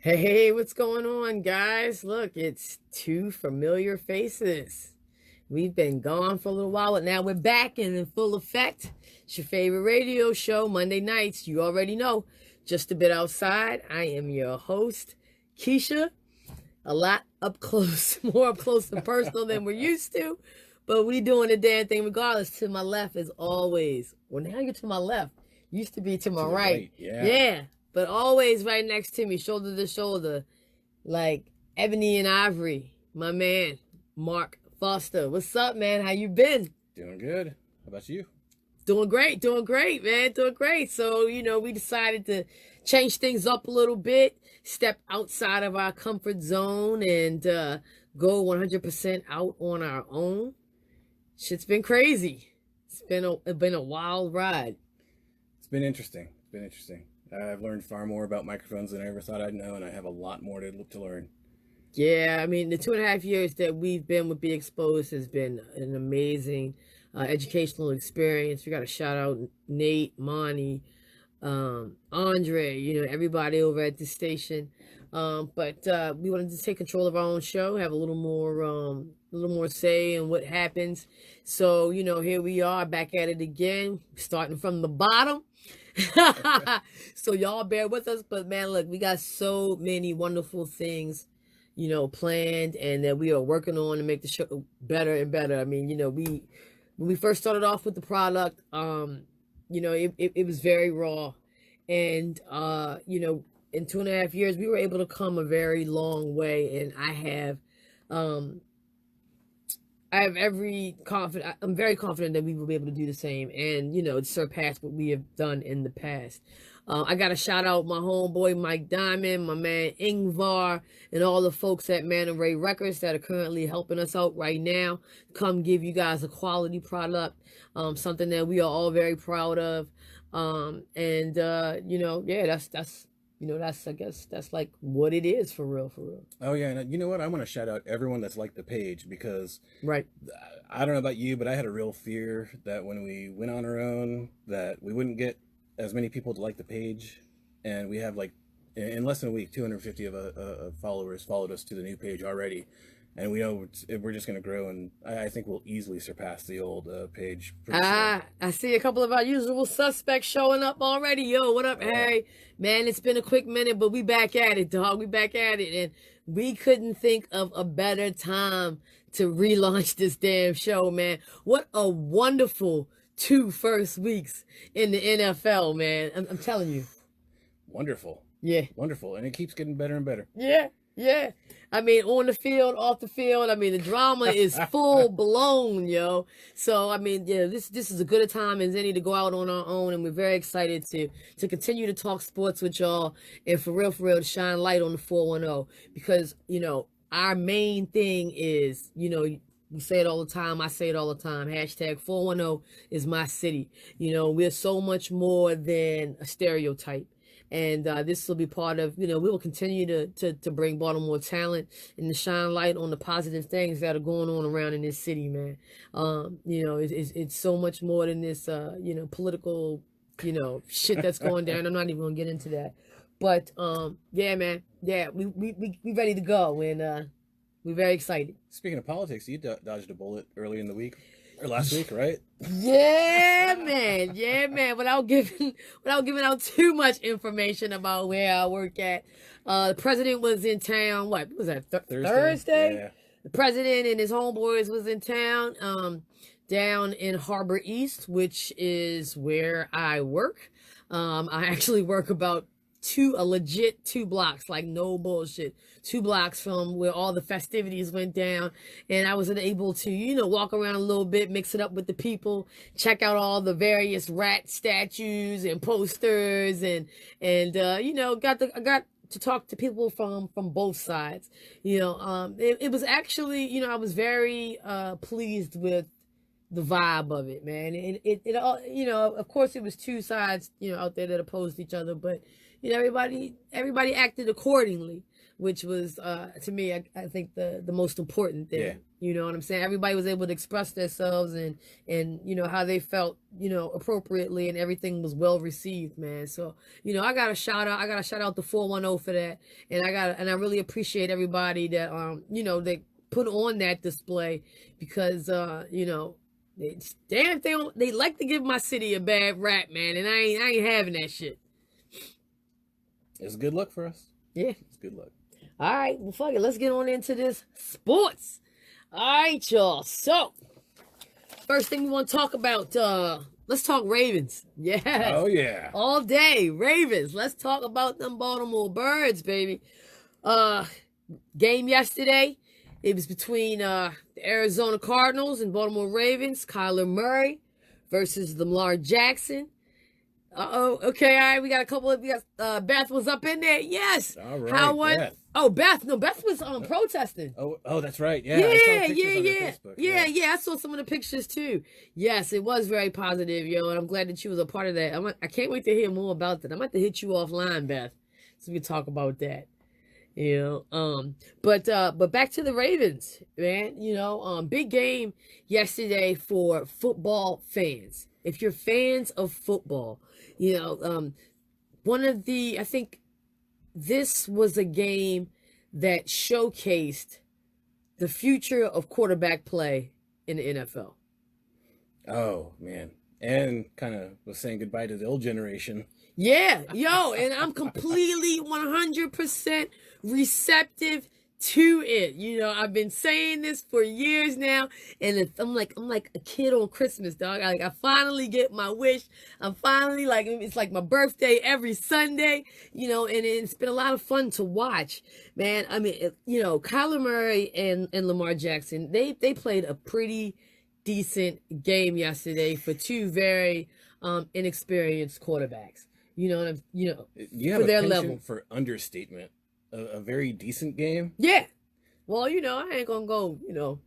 Hey, what's going on, guys? Look, it's two familiar faces. We've been gone for a little while, but now we're back and in full effect. It's your favorite radio show, Monday nights. You already know, just a bit outside. I am your host, Keisha. A lot up close, more up close and personal than we're used to, but we doing the damn thing regardless. To my left, as always. Well, now you're to my left. Used to be to my right. Yeah. But always right next to me, shoulder to shoulder, like ebony and ivory. My man, Mark Foster. What's up, man? How you been? Doing good. How about you? Doing great, man. Doing great. So, we decided to change things up a little bit, step outside of our comfort zone, and go 100% out on our own. Shit's been crazy. It's been a wild ride. It's been interesting. I've learned far more about microphones than I ever thought I'd know, and I have a lot more to learn. Yeah, I mean, the 2.5 years that we've been with Be Exposed has been an amazing educational experience. We got to shout out Nate, Monty, Andre, everybody over at the station. But we wanted to take control of our own show, have a little more say in what happens. So, here we are back at it again, starting from the bottom. So y'all bear with us, but man, look, we got so many wonderful things, planned and that we are working on to make the show better and better. I mean, when we first started off with the product, it was very raw, and in 2.5 years we were able to come a very long way, and I'm very confident that we will be able to do the same and, surpass what we have done in the past. I got to shout out my homeboy, Mike Diamond, my man, Ingvar, and all the folks at Man and Ray Records that are currently helping us out right now. Come give you guys a quality product, something that we are all very proud of. I guess that's like what it is for real. Oh yeah, and you know what? I want to shout out everyone that's liked the page, because right. I don't know about you, but I had a real fear that when we went on our own, that we wouldn't get as many people to like the page, and we have, like, in less than a week, 250 of followers followed us to the new page already. And we know we're just going to grow, and I think we'll easily surpass the old page. I see a couple of our usual suspects showing up already. Yo, what up, Harry? Man, it's been a quick minute, but we back at it, dog. We back at it, and we couldn't think of a better time to relaunch this damn show, man. What a wonderful 2 first weeks in the NFL, man. I'm telling you. Wonderful. Yeah. Wonderful, and it keeps getting better and better. Yeah. I mean, on the field, off the field, I mean, the drama is full blown, yo. So, I mean, yeah, this is as good a time as any to go out on our own, and we're very excited to continue to talk sports with y'all, and for real, to shine light on the 410, because, our main thing is, we say it all the time, I say it all the time, hashtag 410 is my city. We're so much more than a stereotype. And this will be part of, we will continue to bring Baltimore talent and to shine light on the positive things that are going on around in this city, man. It's so much more than this, political, shit that's going down. I'm not even going to get into that. But, yeah, man. Yeah, we ready to go, and we're very excited. Speaking of politics, you dodged a bullet early in the week. Or last week, right? Yeah, man. Without giving out too much information about where I work at. The president was in town. What was that? Thursday? Yeah. The president and his homeboys was in town, down in Harbor East, which is where I work. I actually work about a legit 2 blocks, like no bullshit, 2 blocks from where all the festivities went down, and I was able to walk around a little bit, mix it up with the people, check out all the various rat statues and posters, and I got to talk to people from both sides. It was actually, I was very pleased with the vibe of it, man. It all, of course it was 2 sides, out there that opposed each other, but everybody acted accordingly, which was to me, I think the most important thing. Yeah. You know what I'm saying? Everybody was able to express themselves and you know how they felt, you know, appropriately, and everything was well received, man. So, you know, I got to shout out the 410 for that. And I really appreciate everybody that you know, they put on that display, because you know, they like to give my city a bad rap, man, and I ain't having that shit. It's good luck for us. Yeah. It's good luck. All right, well, fuck it. Let's get on into this sports. All right, y'all. So, first thing we want to talk about, let's talk Ravens. Yeah. Oh, yeah. All day, Ravens. Let's talk about them Baltimore Birds, baby. Game yesterday, it was between the Arizona Cardinals and Baltimore Ravens. Kyler Murray versus Lamar Jackson. Okay, all right, we got Beth was up in there. Yes. All right. How was? Beth. Oh, Beth. No, Beth was protesting. Oh, that's right. Yeah. I saw pictures on your Facebook. Yeah. I saw some of the pictures too. Yes, it was very positive, yo, and I'm glad that you was a part of that. I can't wait to hear more about that. I'm going to hit you offline, Beth, so we can talk about that. You know, but back to the Ravens, man. You know, big game yesterday for football fans. If you're fans of football, you know, I think this was a game that showcased the future of quarterback play in the NFL. Oh, man. And kind of was saying goodbye to the old generation. Yeah, yo, and I'm completely 100% receptive to it. You know, I've been saying this for years now, and I'm like a kid on Christmas, dog. I finally get my wish. I'm finally it's like my birthday every Sunday, you know, and it's been a lot of fun to watch, man. I mean, you know, Kyler Murray and Lamar Jackson, they played a pretty decent game yesterday for two very inexperienced quarterbacks. You know, you have for their level for understatement. A very decent game. Yeah. Well, you know, I ain't gonna go. You know,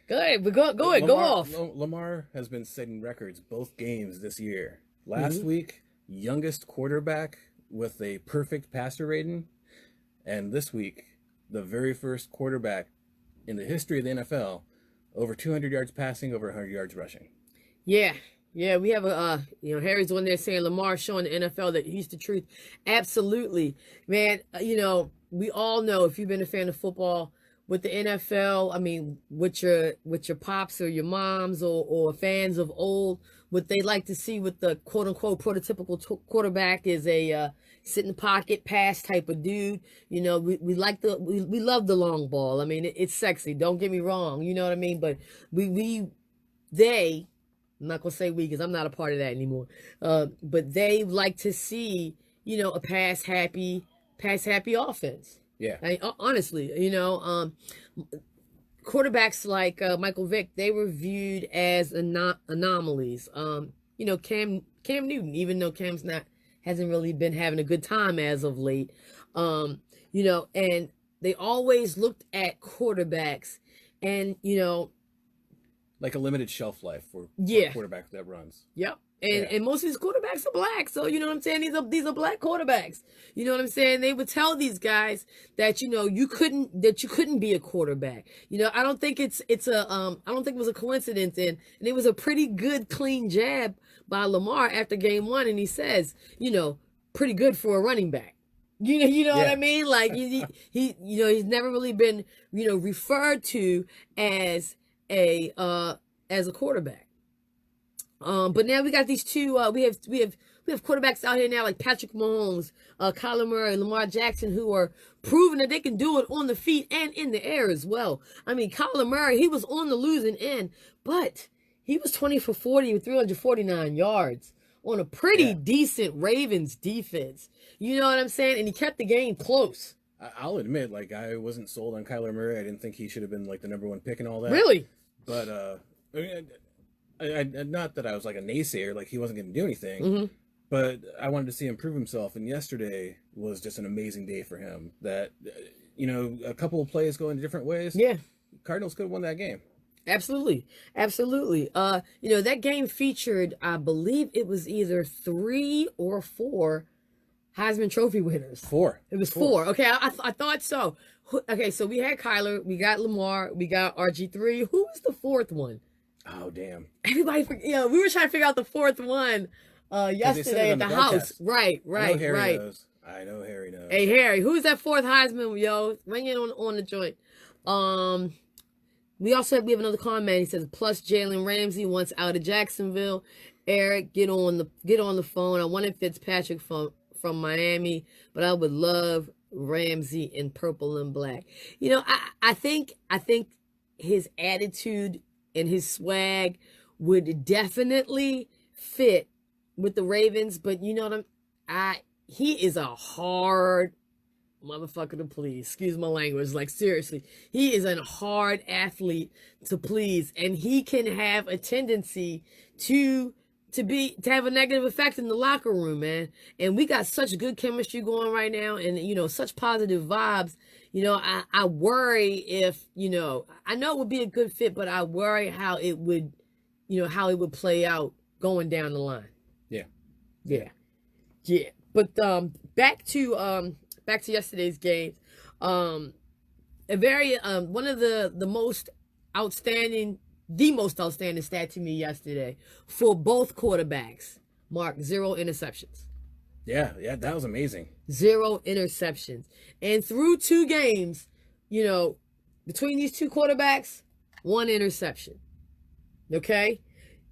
go ahead, but go ahead, go off. Lamar has been setting records both games this year. Last week, youngest quarterback with a perfect passer rating, and this week, the very first quarterback in the history of the NFL over 200 yards passing, over 100 yards rushing. Yeah. Yeah, we have you know, Harry's on there saying Lamar showing the NFL that he's the truth. Absolutely, man. You know, we all know, if you've been a fan of football, with the NFL, I mean, with your pops or your moms or fans of old, what they like to see with the quote unquote prototypical quarterback is a sit in the pocket pass type of dude. You know, we love the long ball. I mean, it's sexy. Don't get me wrong. You know what I mean? But I'm not going to say we, because I'm not a part of that anymore. But they like to see, you know, a pass happy offense. Yeah. Honestly, you know, quarterbacks like Michael Vick, they were viewed as anomalies. You know, Cam Newton, even though hasn't really been having a good time as of late. You know, and they always looked at quarterbacks and, you know, like a limited shelf life for a quarterback that runs. Yep. And most of these quarterbacks are black. So, you know what I'm saying? These are black quarterbacks. You know what I'm saying? They would tell these guys that, you know, you couldn't be a quarterback. You know, I don't think it was a coincidence. And it was a pretty good, clean jab by Lamar after game one. And he says, you know, pretty good for a running back. You know what I mean? Like he you know, he's never really been, you know, referred to as a quarterback. But now we got these two. We have quarterbacks out here now like Patrick Mahomes, Kyler Murray, Lamar Jackson, who are proving that they can do it on the feet and in the air as well. I mean, Kyler Murray, he was on the losing end, but he was 20 for 40 with 349 yards on a pretty decent Ravens defense. You know what I'm saying? And he kept the game close. I'll admit, like, I wasn't sold on Kyler Murray. I didn't think he should have been like the number one pick and all that. Really? But I mean, I not that I was like a naysayer, like he wasn't going to do anything, but I wanted to see him prove himself. And yesterday was just an amazing day for him. That, you know, a couple of plays going different ways. Yeah, Cardinals could have won that game. Absolutely. You know, that game featured, I believe it was either 3 or 4 Heisman Trophy winners? 4. It was 4. Okay, I thought so. Okay, so we had Kyler, we got Lamar, we got RG3. Who was the 4th one? Oh, damn. Everybody, we were trying to figure out the 4th one yesterday at the house. Right. I know Harry knows. Hey, Harry, who's that 4th Heisman, yo? Ring in on the joint. We have another comment. He says, plus Jalen Ramsey wants out of Jacksonville. Eric, get on the phone. I wanted Fitzpatrick from Miami, but I would love Ramsey in purple and black. I think his attitude and his swag would definitely fit with the Ravens, but you know what he is a hard motherfucker to please. Excuse my language. Like, seriously, he is a hard athlete to please, and he can have a tendency to have a negative effect in the locker room, man. And we got such good chemistry going right now, and such positive vibes. I worry if, I know it would be a good fit, but I worry how it would play out going down the line. Yeah. But back to yesterday's games. A very one of the most outstanding stat to me yesterday for both quarterbacks. Mark, 0 interceptions. Yeah, that was amazing. 0 interceptions. And through 2 games, between these 2 quarterbacks, 1 interception. Okay?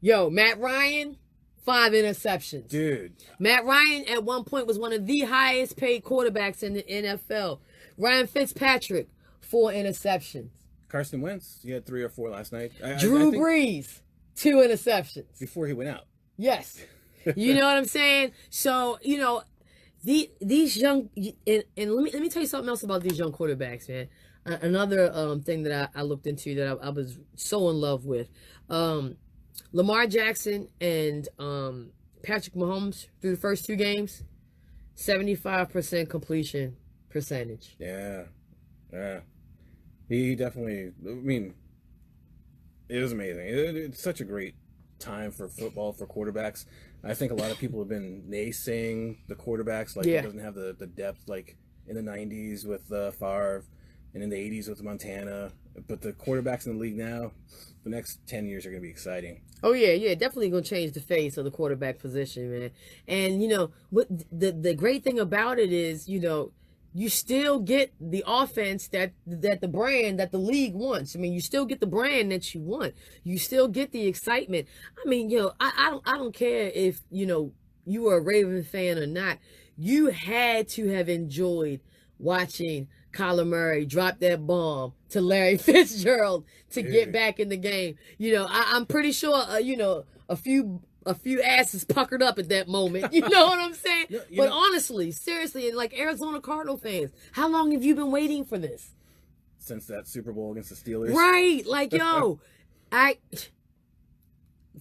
Matt Ryan, 5 interceptions. Dude. Matt Ryan at one point was one of the highest paid quarterbacks in the NFL. Ryan Fitzpatrick, 4 interceptions. Carson Wentz, he had 3 or 4 last night. Drew Brees, 2 interceptions. Before he went out. Yes. You know what I'm saying? So, these young, and let me tell you something else about these young quarterbacks, man. Another thing that I looked into that I was so in love with. Lamar Jackson and Patrick Mahomes through the first 2 games, 75% completion percentage. Yeah. He definitely, it was amazing. It's such a great time for football, for quarterbacks. I think a lot of people have been naysaying the quarterbacks, like it doesn't have the depth like in the 90s with Favre and in the 80s with Montana. But the quarterbacks in the league now, the next 10 years are going to be exciting. Oh, yeah, definitely going to change the face of the quarterback position, man. And, what the great thing about it is, you still get the offense that the brand that the league wants. You still get the brand that you want. You still get the excitement. I don't care if, you were a Raven fan or not. You had to have enjoyed watching Kyler Murray drop that bomb to Larry Fitzgerald to get back in the game. I'm pretty sure, a few asses puckered up at that moment. You know what I'm saying? But honestly, seriously, and like Arizona Cardinal fans, how long have you been waiting for this? Since that Super Bowl against the Steelers. Right. Like,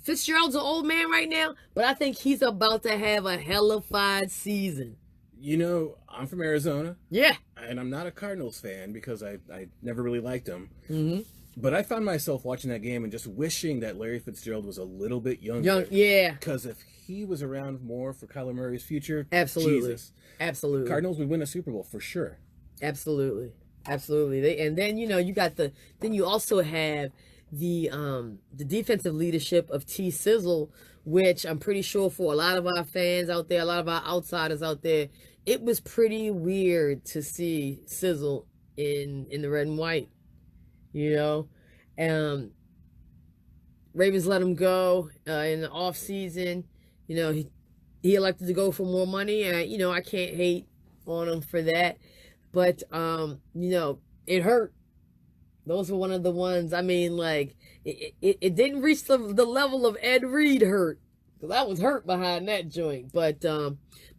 Fitzgerald's an old man right now, but I think he's about to have a hellified season. I'm from Arizona. Yeah. And I'm not a Cardinals fan because I never really liked them. Mm-hmm. But I found myself watching that game and just wishing that Larry Fitzgerald was a little bit younger. Yeah. Because if he was around more for Kyler Murray's future, absolutely. Jesus. Absolutely. Cardinals would win a Super Bowl for sure. Absolutely. And then, you also have the defensive leadership of T Sizzle, which I'm pretty sure for a lot of our fans out there, a lot of our outsiders out there, it was pretty weird to see Sizzle in the red and white. Ravens let him go in the off season. He elected to go for more money, and I can't hate on him for that. But it hurt. Those were one of the ones. It didn't reach the level of Ed Reed hurt, because I was hurt behind that joint. But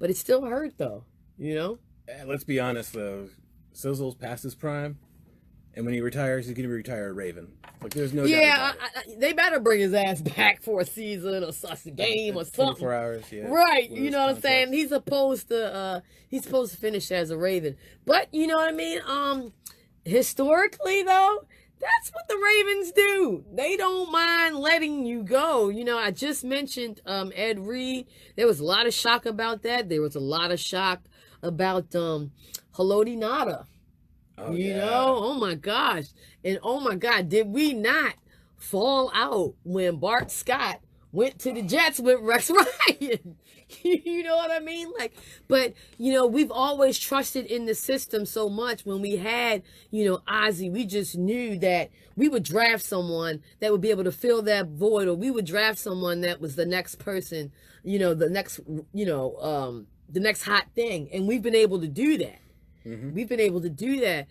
it still hurt though. Let's be honest though, Sizzle's past his prime. And when he retires, he's going to retire a Raven. Like, there's no doubt about it. They better bring his ass back for a season or a game or something. 24 hours, yeah. Right, you know what I'm saying? He's supposed to finish as a Raven. But, you know what I mean? Historically, though, That's what the Ravens do. They don't mind letting you go. You know, I just mentioned Ed Reed. There was a lot of shock about that. There was a lot of shock about Haloti Nada. Oh, You yeah. know, oh my gosh. And oh my God, did we not fall out when Bart Scott went to the Jets with Rex Ryan? You know what I mean? Like, but, you know, we've always trusted in the system so much. When we had, you know, Ozzie, we just knew that we would draft someone that would be able to fill that void, or we would draft someone that was the next person, you know, the next, you know, the next hot thing. And we've been able to do that. Mm-hmm. We've been able to do that.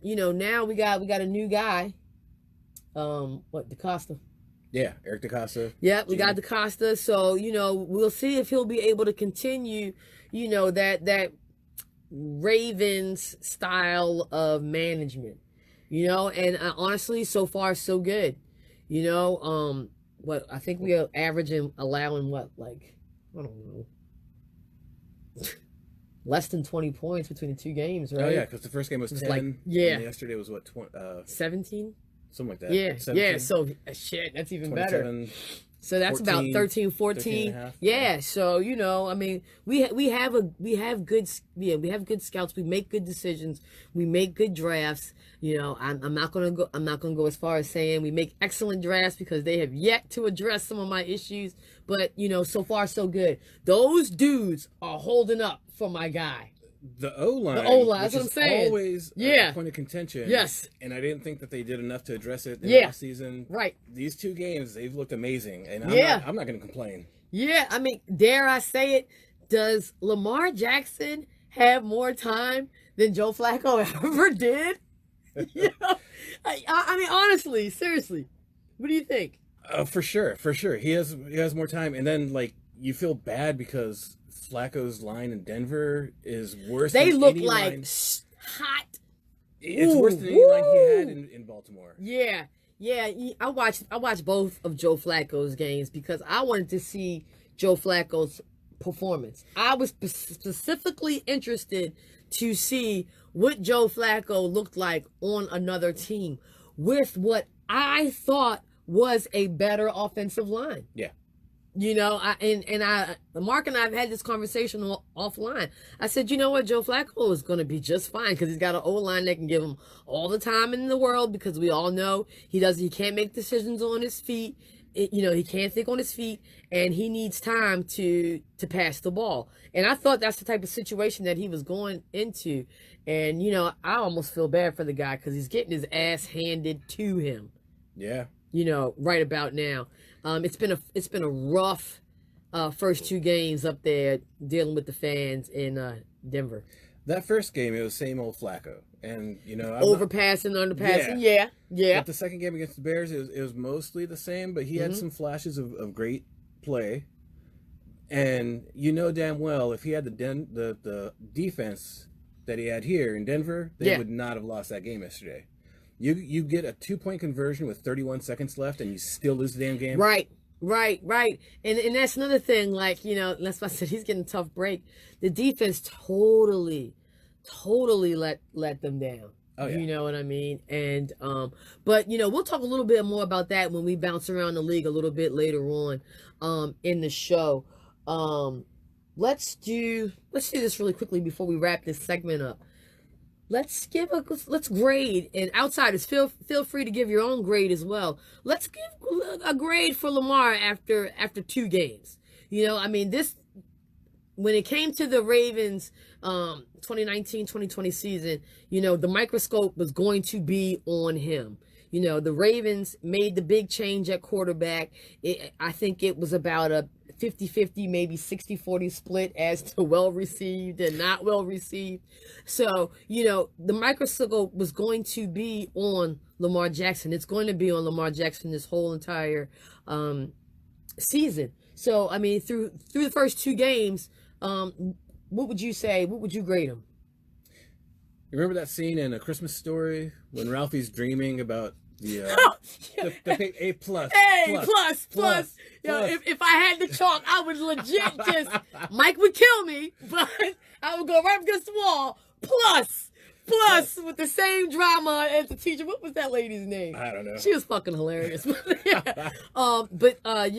You know, now we got a new guy. DaCosta. Yeah, Eric DaCosta. Yeah, we got DaCosta. So, you know, we'll see if he'll be able to continue, you know, that Ravens style of management. You know, and honestly, so far so good. You know, I think we are averaging, allowing I don't know, less than 20 points between the two games, right? Oh yeah, because the first game was 10. Yeah. And yesterday was what, 17? Something like that. Yeah, 17, yeah. So shit, that's even better. So that's 14, about 13, 14. Yeah. So, you know, I mean, we have good scouts. We make good decisions. We make good drafts. You know, I'm not gonna go as far as saying we make excellent drafts, because they have yet to address some of my issues. But, you know, so far so good. Those dudes are holding up for my guy. The O-line, that's what I'm saying. Always a point of contention. Yes. And I didn't think that they did enough to address it in the season. Right. These two games, they've looked amazing, and I'm not going to complain. Yeah, I mean, dare I say it, does Lamar Jackson have more time than Joe Flacco ever did? You know? I mean, honestly, seriously, what do you think? For sure. He has more time, and then, like, you feel bad because Flacco's line in Denver is worse than any line. They look like hot. It's worse than any line he had in Baltimore. Yeah. I watched both of Joe Flacco's games because I wanted to see Joe Flacco's performance. I was specifically interested to see what Joe Flacco looked like on another team with what I thought was a better offensive line. Yeah. You know, Mark and I have had this conversation offline. I said, you know what, Joe Flacco is going to be just fine because he's got an O-line that can give him all the time in the world, because we all know he can't make decisions on his feet. You know, he can't think on his feet, and he needs time to pass the ball. And I thought that's the type of situation that he was going into. And, you know, I almost feel bad for the guy because he's getting his ass handed to him. Yeah. You know, right about now. It's been a rough first two games up there dealing with the fans in Denver. That first game, it was same old Flacco, and you know, overpassing, underpassing, yeah. But the second game against the Bears, it was mostly the same, but he had some flashes of great play, and you know damn well if he had the defense that he had here in Denver, they would not have lost that game yesterday. You get a 2-point conversion with 31 seconds left, and you still lose the damn game. Right. And that's another thing. Like, you know, that's why I said he's getting a tough break. The defense totally let them down. Oh, yeah. You know what I mean? And but you know, we'll talk a little bit more about that when we bounce around the league a little bit later on in the show. Let's do this really quickly before we wrap this segment up. Let's grade, and outsiders feel free to give your own grade as well. Let's give a grade for Lamar after 2 games. You know, I mean, when it came to the Ravens 2019-2020 season, you know, the microscope was going to be on him. You know, the Ravens made the big change at quarterback. I think it was about a 50-50, maybe 60-40 split as to well-received and not well-received. So, you know, the microscope was going to be on Lamar Jackson. It's going to be on Lamar Jackson this whole entire season. So, I mean, through the first 2 games, what would you say? What would you grade him? You remember that scene in A Christmas Story when Ralphie's dreaming about the A plus. Yo, if I had the chalk, I would legit just, Mike would kill me, but I would go right up against the wall, plus. plus with the same drama as the teacher. What was that lady's name? I don't know. She was fucking hilarious.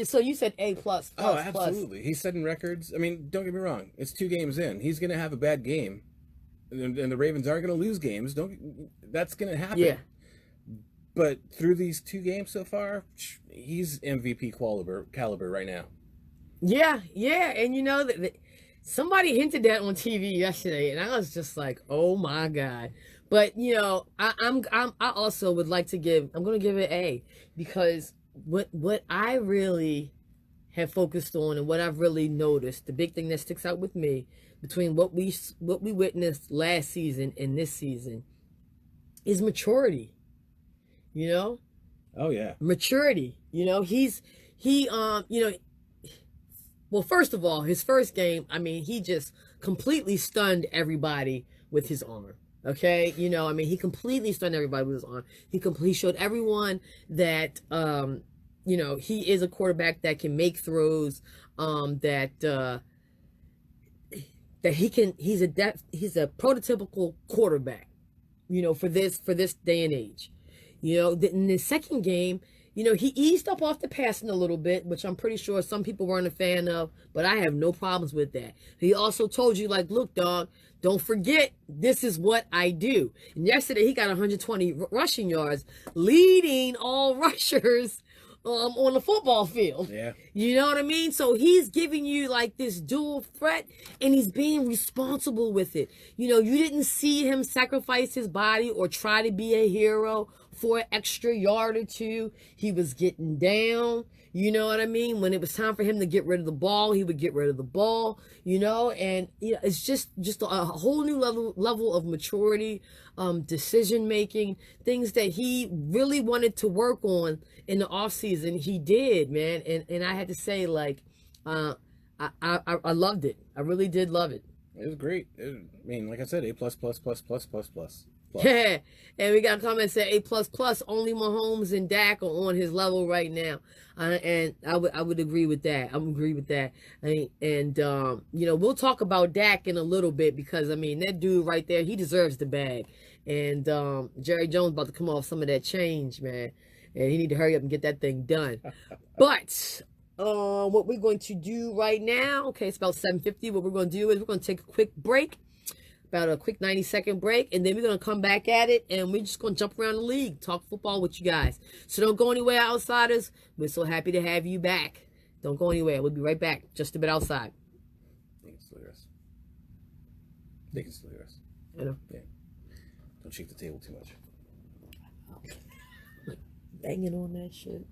So you said A plus. Oh, absolutely. He's setting records. I mean, don't get me wrong. It's 2 games in. He's going to have a bad game, and the Ravens are going to lose games. That's going to happen. Yeah. But through these 2 games so far, he's MVP caliber right now. Yeah, and you know that somebody hinted that on TV yesterday, and I was just like, oh my god. But you know, I also would like to I'm going to give it A, because what I really have focused on and what I've really noticed, the big thing that sticks out with me between what we witnessed last season and this season is maturity. You know? Oh yeah. Maturity. You know, you know, well, first of all, his first game, I mean, he just completely stunned everybody with his arm. Okay? You know, I mean, he completely stunned everybody with his arm. He showed everyone that, you know, he is a quarterback that can make throws, that he's a prototypical quarterback, you know, for this day and age. You know, in the second game, you know, he eased up off the passing a little bit, which I'm pretty sure some people weren't a fan of, but I have no problems with that. He also told you, like, look, dog, don't forget, this is what I do. And yesterday, he got 120 rushing yards, leading all rushers on the football field. Yeah. You know what I mean? So he's giving you like this dual threat, and he's being responsible with it. You know, you didn't see him sacrifice his body or try to be a hero for an extra yard or 2. He was getting down. You know what I mean? When it was time for him to get rid of the ball, he would get rid of the ball, you know, and you know, it's just a whole new level of maturity, decision making, things that he really wanted to work on in the off season. He did, man. And I had to say, like, I loved it. I really did love it. It was great. I mean, like I said, A plus plus plus plus plus plus. Yeah, and we got a comment that said A plus plus. Only Mahomes and Dak are on his level right now, and I would agree with that. I would agree with that. You know, we'll talk about Dak in a little bit, because I mean, that dude right there, he deserves the bag. And Jerry Jones about to come off some of that change, man, and he need to hurry up and get that thing done. But what we're going to do right now, okay, it's about 7:50. What we're going to do is we're going to take a quick break. About a quick 90-second break, and then we're going to come back at it, and we're just going to jump around the league, talk football with you guys. So don't go anywhere, outsiders. We're so happy to have you back. Don't go anywhere. We'll be right back, just a bit outside. They can still hear us. They can still hear us. You know? Yeah. Don't shake the table too much. Banging on that shit.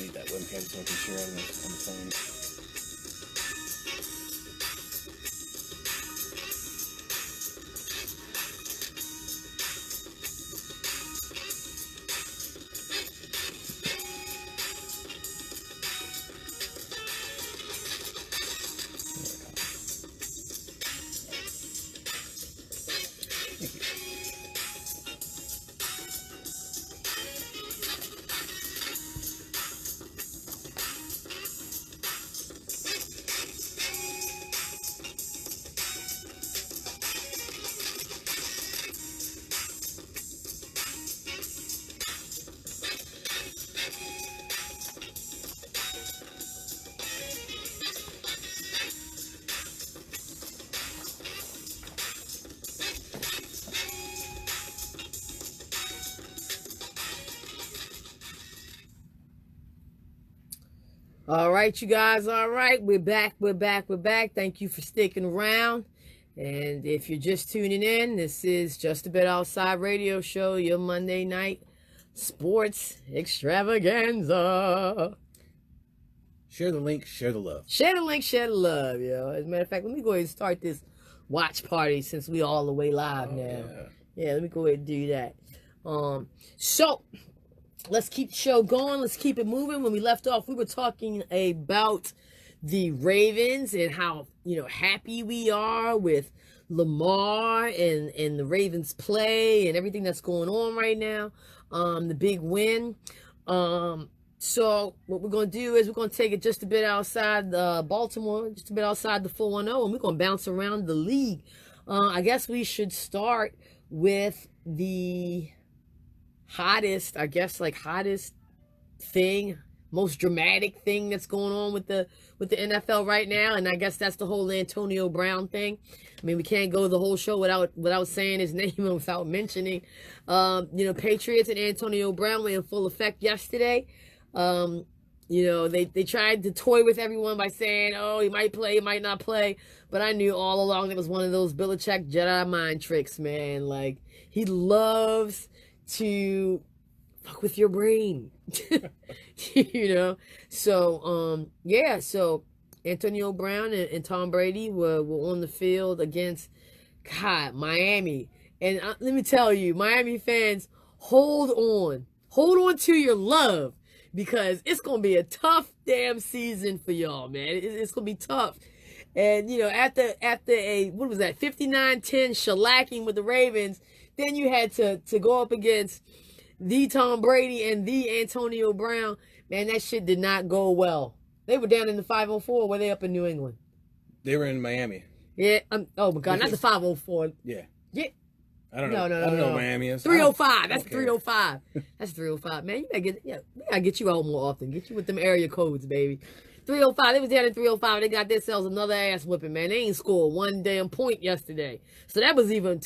Need that webcam so I can share on the phone. All right, you guys. All right, we're back. We're back. We're back. Thank you for sticking around. And if you're just tuning in, this is Just a Bit Outside Radio Show, your Monday night sports extravaganza. Share the link, share the love. Share the link, share the love, yo. As a matter of fact, let me go ahead and start this watch party since we all the way live now. Yeah, let me go ahead and do that. So let's keep the show going. Let's keep it moving. When we left off, we were talking about the Ravens and how, happy we are with Lamar and the Ravens play and everything that's going on right now. The big win. So what we're going to do is we're going to take it just a bit outside Baltimore, just a bit outside the 410, and we're going to bounce around the league. I guess we should start with the hottest thing, most dramatic thing that's going on with the NFL right now, and I guess that's the whole Antonio Brown thing. I mean, we can't go the whole show without saying his name and without mentioning. Patriots and Antonio Brown were in full effect yesterday. They tried to toy with everyone by saying, oh, he might play, he might not play. But I knew all along that was one of those Belichick Jedi mind tricks, man. Like, he loves to fuck with your brain. So Antonio Brown and Tom Brady were on the field against, Miami. And let me tell you, Miami fans, hold on to your love. Because it's going to be a tough damn season for y'all, man. It's going to be tough. And, after a, 59-10 shellacking with the Ravens, then you had to go up against the Tom Brady and the Antonio Brown. Man, that shit did not go well. They were down in the 504. Were they up in New England? They were in Miami. Yeah. Oh, my God. Not the 504. Yeah. Yeah. I don't know. No. I don't know what Miami is. 305. That's 305. That's 305. Man, we gotta get you out more often. Get you with them area codes, baby. 305. They was down in 305. They got themselves another ass whipping, man. They ain't scored one damn point yesterday. So that was even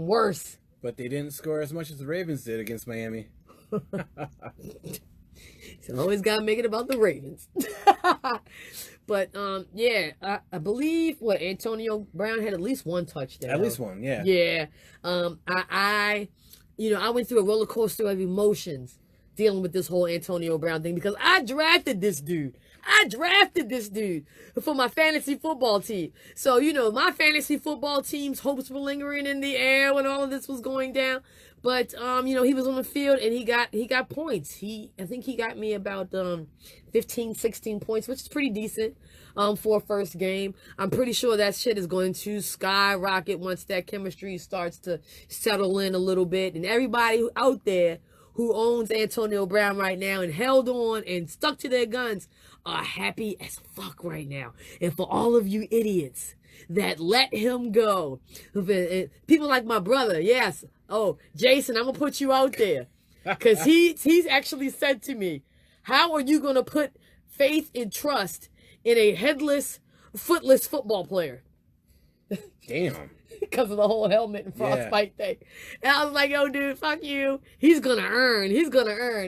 worse. But they didn't score as much as the Ravens did against Miami. So always gotta make it about the Ravens. But I believe Antonio Brown had at least one touchdown. At least one, yeah. Yeah. I went through a roller coaster of emotions dealing with this whole Antonio Brown thing because I drafted this dude for my fantasy football team. So, my fantasy football team's hopes were lingering in the air when all of this was going down. But, he was on the field and he got points. I think he got me about 15, 16 points, which is pretty decent for a first game. I'm pretty sure that shit is going to skyrocket once that chemistry starts to settle in a little bit. And everybody out there who owns Antonio Brown right now and held on and stuck to their guns are happy as fuck right now. And for all of you idiots that let him go, people like my brother, yes. Oh, Jason, I'm going to put you out there. Because he's actually said to me, how are you going to put faith and trust in a headless, footless football player? Damn. Because of the whole helmet and frostbite thing. And I was like, yo, dude, fuck you. He's going to earn.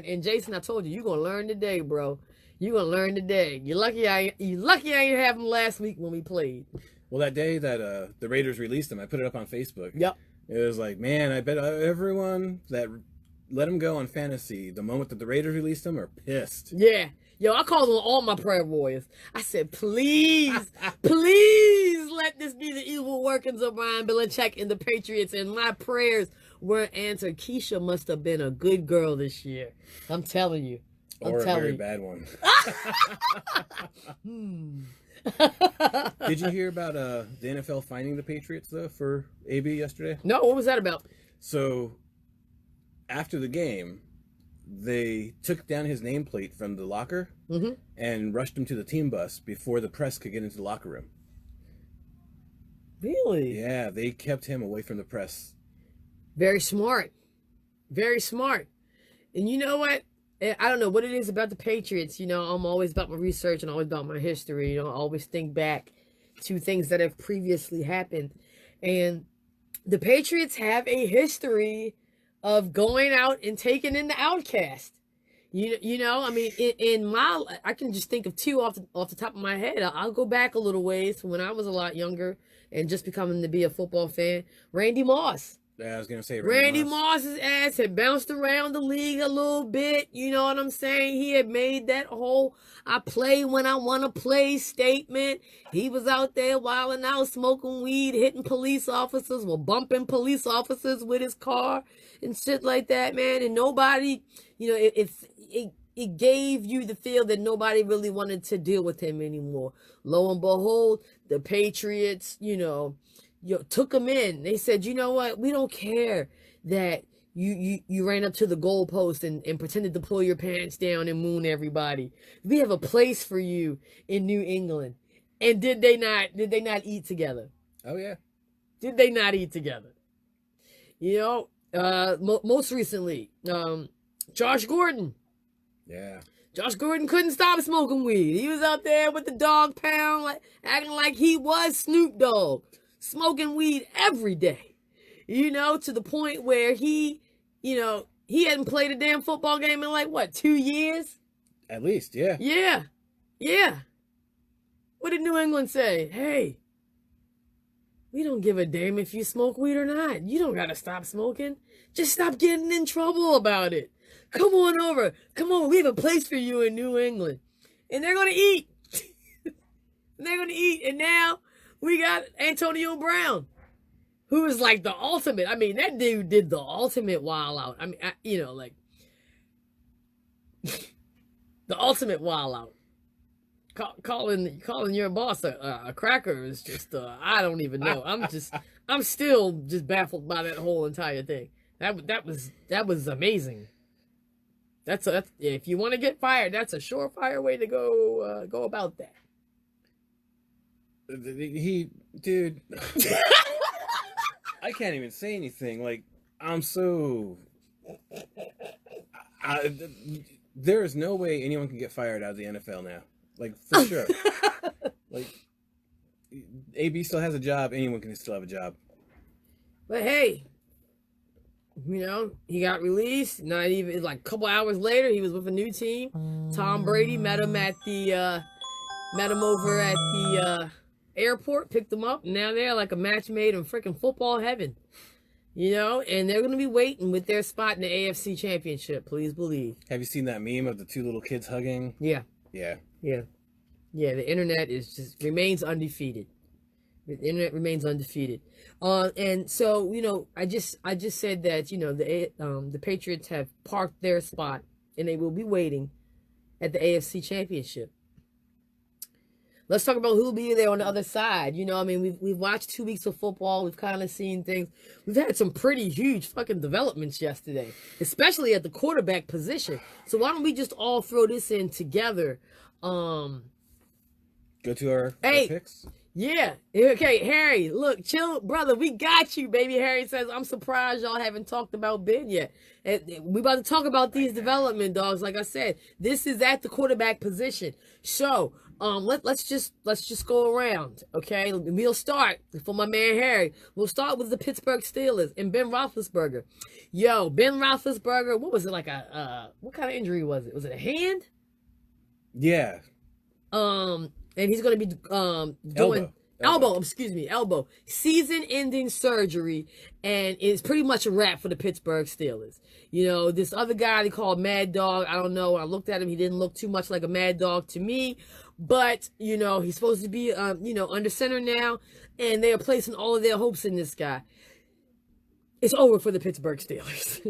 And Jason, I told you, you're going to learn today, bro. You're going to learn today. You're lucky I didn't have him last week when we played. Well, that day that the Raiders released him, I put it up on Facebook. Yep. It was like, man, I bet everyone that let him go on fantasy the moment that the Raiders released him are pissed. Yeah. Yo, I called on all my prayer warriors. I said, please, please let this be the evil workings of Brian Belichick and the Patriots. And my prayers were answered. Keisha must have been a good girl this year. I'm telling you. Or a very bad one. Did you hear about the NFL finding the Patriots, though, for AB yesterday? No, what was that about? So, after the game, they took down his nameplate from the locker and rushed him to the team bus before the press could get into the locker room. Really? Yeah, they kept him away from the press. Very smart. Very smart. And you know what? I don't know what it is about the Patriots. I'm always about my research and always about my history. I always think back to things that have previously happened. And the Patriots have a history of going out and taking in the outcast. You know, I mean, I can just think of two off the top of my head. I'll go back a little ways to when I was a lot younger and just becoming to be a football fan. Randy Moss. Yeah, I was gonna say Randy Moss's ass had bounced around the league a little bit. You know what I'm saying? He had made that whole "I play when I want to play" statement. He was out there wilding out, smoking weed, hitting police officers, or bumping police officers with his car and shit like that, man. And nobody, you know, it gave you the feel that nobody really wanted to deal with him anymore. Lo and behold, the Patriots, took him in. They said, you know what? We don't care that you ran up to the goalpost and pretended to pull your pants down and moon everybody. We have a place for you in New England. And did they not eat together? Oh yeah. Did they not eat together? Most recently, Josh Gordon. Yeah. Josh Gordon couldn't stop smoking weed. He was out there with the dog pound, acting like he was Snoop Dogg, smoking weed every day. To the point where he hadn't played a damn football game in 2 years? At least, yeah. Yeah. What did New England say? Hey, we don't give a damn if you smoke weed or not. You don't gotta stop smoking. Just stop getting in trouble about it. Come on over. Come on, we have a place for you in New England. And they're going to eat. And now we got Antonio Brown, who is like the ultimate. I mean, that dude did the ultimate wild out. I mean, the ultimate wild out. Calling your boss a cracker is just, I don't even know. I'm still just baffled by that whole entire thing. That was amazing. That's if you want to get fired, that's a surefire way to go about that. Dude, I can't even say anything. Like, I'm so. There is no way anyone can get fired out of the NFL now. Like, for sure. Like, AB still has a job. Anyone can still have a job. But hey. He got released. Not even a couple hours later, he was with a new team. Tom Brady met him over at the airport, picked him up. And now they're like a match made in freaking football heaven. And they're gonna be waiting with their spot in the AFC Championship. Please believe. Have you seen that meme of the two little kids hugging? Yeah. Yeah. The internet remains undefeated. The internet remains undefeated. And so, I just said that, the Patriots have parked their spot and they will be waiting at the AFC Championship. Let's talk about who'll be there on the other side. We've watched 2 weeks of football. We've kind of seen things. We've had some pretty huge fucking developments yesterday, especially at the quarterback position. So why don't we just all throw this in together? Go to our picks. Yeah. Okay, Harry, look, chill, brother. We got you, baby. Harry says, I'm surprised y'all haven't talked about Ben yet. And we about to talk about these development dogs. Like I said, this is at the quarterback position. So, let's just go around, okay? We'll start for my man Harry. We'll start with the Pittsburgh Steelers and Ben Roethlisberger. Yo, Ben Roethlisberger, what was it what kind of injury was it? Was it a hand? Yeah. And he's going to be doing elbow season-ending surgery, and it's pretty much a wrap for the Pittsburgh Steelers. This other guy they call Mad Dog, I don't know. I looked at him; he didn't look too much like a Mad Dog to me, but he's supposed to be under center now, and they are placing all of their hopes in this guy. It's over for the Pittsburgh Steelers.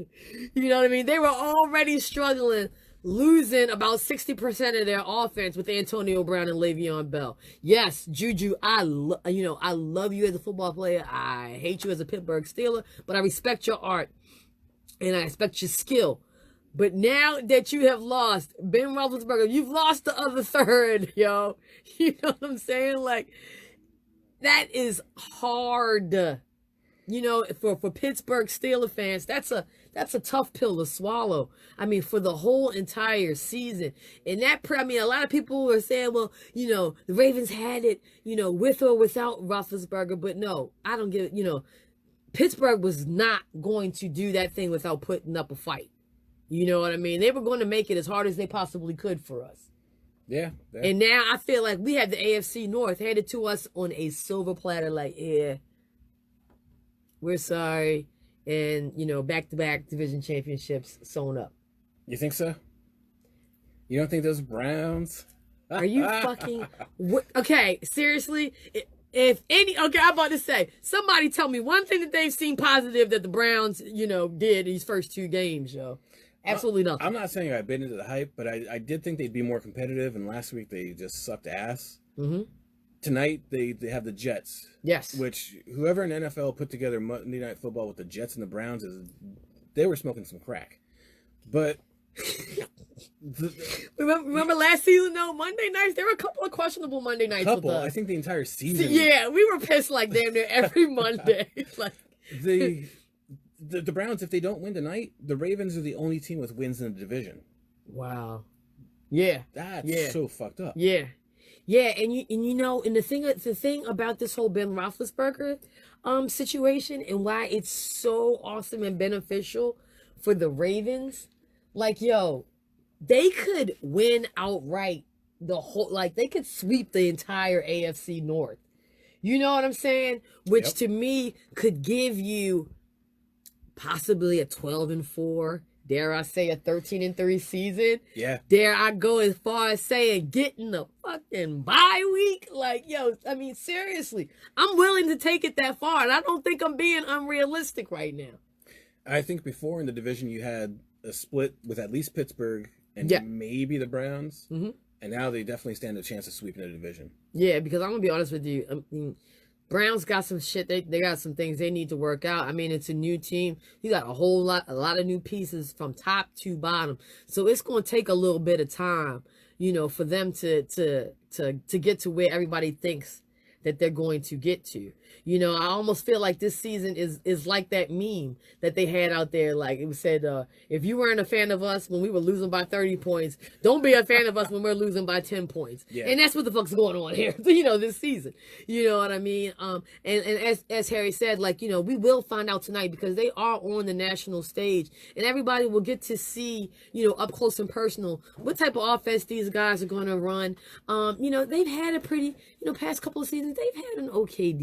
You know what I mean? They were already struggling, losing about 60% of their offense with Antonio Brown and Le'Veon Bell. Yes, Juju, I love you as a football player. I hate you as a Pittsburgh Steeler, but I respect your art and I respect your skill. But now that you have lost Ben Roethlisberger, you've lost the other third, yo. You know what I'm saying? Like, that is hard. For Pittsburgh Steelers fans, that's a tough pill to swallow. I mean, for the whole entire season. And a lot of people were saying, well, the Ravens had it, with or without Roethlisberger. But no, I don't give it. Pittsburgh was not going to do that thing without putting up a fight. You know what I mean? They were going to make it as hard as they possibly could for us. Yeah. And now I feel like we have the AFC North handed to us on a silver platter, like, yeah, we're sorry. And, you know, back-to-back division championships sewn up. You think so? You don't think those Browns? Are you fucking... Okay, seriously? If any... Okay, I'm about to say, somebody tell me one thing that they've seen positive that the Browns, you know, did these first 2 games, yo. Absolutely nothing. I'm not saying I've been into the hype, but I did think they'd be more competitive, and last week they just sucked ass. Mm-hmm. Tonight they have the Jets. Yes. Which whoever in NFL put together Monday Night Football with the Jets and the Browns they were smoking some crack. But remember last season though, Monday nights, there were a couple of questionable Monday nights with us. I think the entire season. Yeah, we were pissed like damn near every Monday. Like the Browns, if they don't win tonight, the Ravens are the only team with wins in the division. Wow. Yeah. That's so fucked up. Yeah. Yeah, and the thing about this whole Ben Roethlisberger situation and why it's so awesome and beneficial for the Ravens, like, yo, they could win outright the whole, like, they could sweep the entire AFC North. You know what I'm saying? Which to me could give you possibly a 12-4. Dare I say a 13-3 season? Yeah. Dare I go as far as saying getting the fucking bye week? Like, yo, I mean, seriously, I'm willing to take it that far, and I don't think I'm being unrealistic right now. I think before in the division you had a split with at least Pittsburgh and maybe the Browns, and now they definitely stand a chance of sweeping the division. Yeah, because I'm gonna be honest with you. I mean, Browns got some shit. They got some things they need to work out. I mean, it's a new team. You got a lot of new pieces from top to bottom. So it's going to take a little bit of time, you know, for them to get to where everybody thinks that they're going to get to. You know, I almost feel like this season is like that meme that they had out there. Like it said, if you weren't a fan of us when we were losing by 30 points, don't be a fan of us when we're losing by 10 points. Yeah. And that's what the fuck's going on here, you know, this season. You know what I mean? And as Harry said, like, you know, we will find out tonight because they are on the national stage and everybody will get to see, you know, up close and personal what type of offense these guys are going to run. You know, they've had a pretty, you know, past couple of seasons, they've had an okay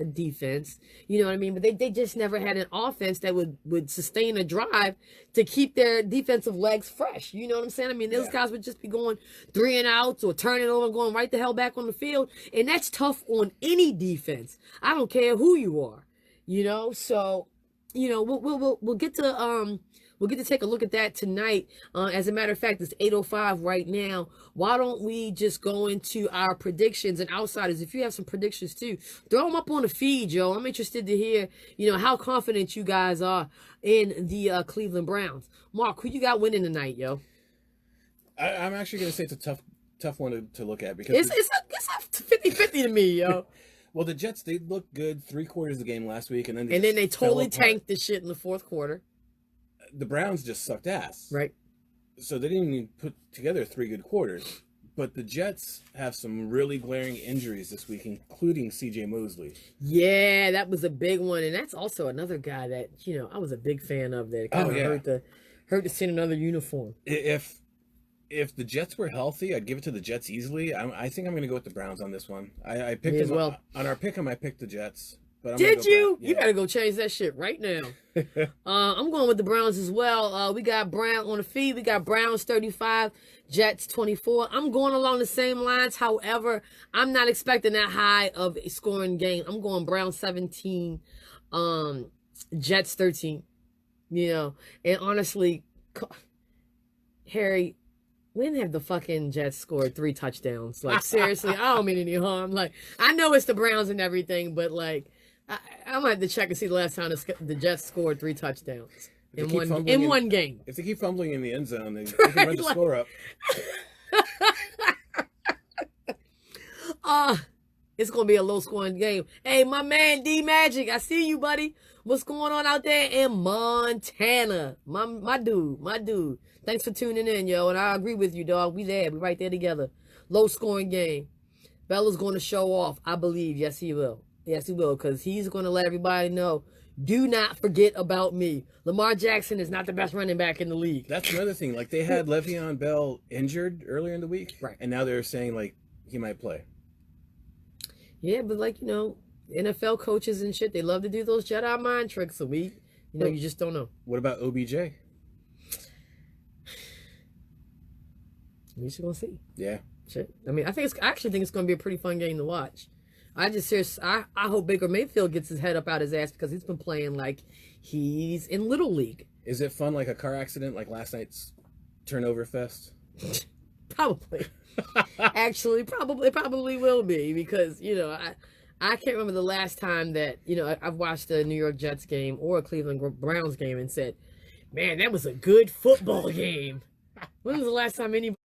defense, you know what I mean? But they just never had an offense that would sustain a drive to keep their defensive legs fresh. You know what I'm saying? I mean, those guys would just be going 3 and outs or turning over and going right the hell back on the field. And that's tough on any defense. I don't care who you are, you know? So, you know, we'll get to take a look at that tonight. As a matter of fact, it's 8:05 right now. Why don't we just go into our predictions and outsiders? If you have some predictions too, throw them up on the feed, yo. I'm interested to hear, you know, how confident you guys are in the Cleveland Browns. Mark, who you got winning tonight, yo? I'm actually going to say it's a tough one to look at because it's a 50-50 to me, yo. Well, the Jets, they looked good 3/4 of the game last week, and then they totally tanked the shit in the fourth quarter. The Browns just sucked ass. Right. So they didn't even put together 3 good quarters. But the Jets have some really glaring injuries this week, including C.J. Mosley. Yeah, that was a big one. And that's also another guy that, you know, I was a big fan of that. It kind of hurt to see another uniform. If the Jets were healthy, I'd give it to the Jets easily. I think I'm going to go with the Browns on this one. I picked them. Well. On our pick 'em, I picked the Jets. But Did you? Yeah. You got to go change that shit right now. I'm going with the Browns as well. We got Brown on the feed. We got Browns 35, Jets 24. I'm going along the same lines. However, I'm not expecting that high of a scoring game. I'm going Browns 17, Jets 13. You know, and honestly, Harry, when have the fucking Jets scored 3 touchdowns? Like, seriously, I don't mean any harm. Like, I know it's the Browns and everything, but, like, I'm going to have to check and see the last time the Jets scored 3 touchdowns in one game. If they keep fumbling in the end zone, they can run the score up. It's going to be a low-scoring game. Hey, my man D Magic, I see you, buddy. What's going on out there in Montana? My dude. Thanks for tuning in, yo. And I agree with you, dog. We right there together. Low-scoring game. Bella's going to show off, I believe. Yes, he will. Yes, he will, because he's going to let everybody know, do not forget about me. Lamar Jackson is not the best running back in the league. That's another thing. Like, they had Le'Veon Bell injured earlier in the week. Right. And now they're saying, like, he might play. Yeah, but like, NFL coaches and shit, they love to do those Jedi mind tricks. So you just don't know. What about OBJ? We just gonna see. Yeah. Shit. I mean, I actually think it's gonna be a pretty fun game to watch. I hope Baker Mayfield gets his head up out his ass, because he's been playing like he's in Little League. Is it fun like a car accident, like last night's turnover fest? Probably. Actually, probably will be, because I can't remember the last time that I've watched a New York Jets game or a Cleveland Browns game and said, man, that was a good football game. When was the last time anybody